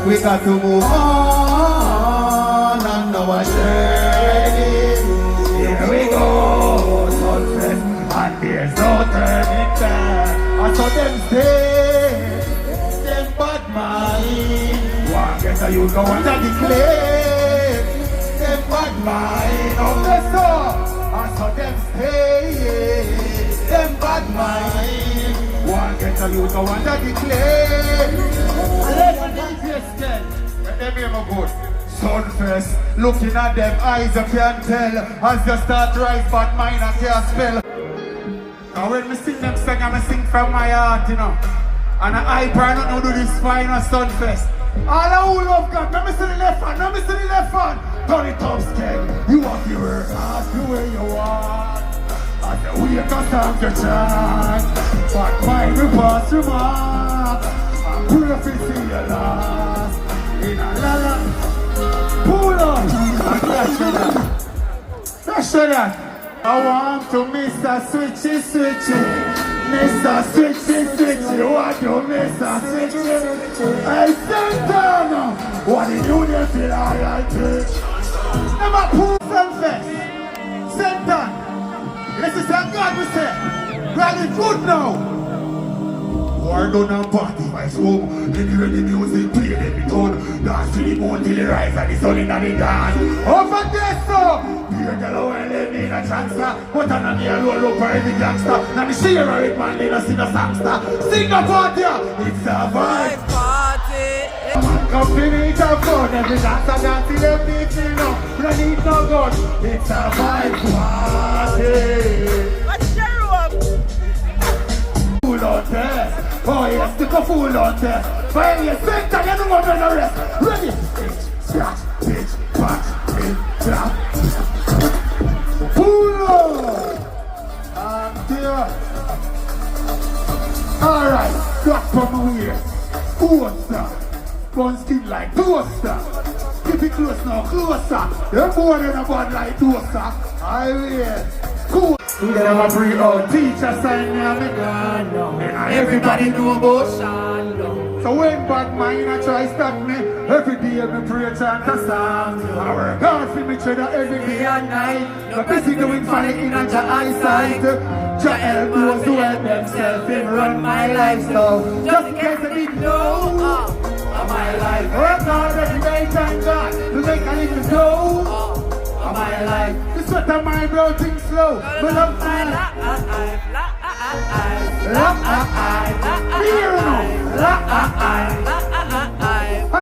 We got to move on and now we're turning. Here we go, sunset, and there's no turning back. I saw them stay, them bad mind. One get a you go under the claim, them bad mind. Of the soul, I saw them stay, them bad mind. One get a you go under the claim. Let me have a good Sunfest, looking at them eyes you can't tell. As you start rise but mine I can't spell. Now when me sing them song I sing from my heart, you know. And I probably don't do this fine on Sunfest. All who love God, let me see the left hand, let me see the left hand. Turn it up, Skeg. You have to work hard to where you want. And the way you can stand your chance. But mine will pass your mark. And pray if you see your last. In a la pull on and flash that. Flash that. I want to Mr. Switchy Switchy. Mr. Switchy Switchy. What you Mr. Switchy? Hey Santana. What did you do feel I take? Never pull Sunfest. Santana. This is how God will say. God is good now. War done and party vibes home. Anyway the music play them it on. Dance to the moon till the rise and the sun in the dawn. Over there so Peter Gallo and them in a transfer. But I'm not roll up for every gangster. Now the share of it man in a sing a songster. Sing a party, it's a vibe party. Come finish a fun. Every dancer dance till them beat you know. We don't need no gun. It's a vibe party. What's your room? Fool out there. Oh yes, stick a fool out there. But you think that you don't want to rest. Ready? Bitch, scratch, bitch, back, bitch, drop. Fool out! And there. Alright, got from here. Toaster. Gun skin like toaster. Keep it close now, closer. You're more than a bad like toaster. I will. Cool. Then I'm a pre-out teacher sign me and me gone now. And everybody know about Shandong. So when bad mind I try stop me, every day me pray chant a song. I work hard for me cheddar every day and night. No busy doing funny in your eyesight. Jah help those who help themselves and run my life now. Just in case I didn't know my life. Work hard every day, thank God, to make a little dough. My life, the sweat of my brow things slow. But love my life, love I,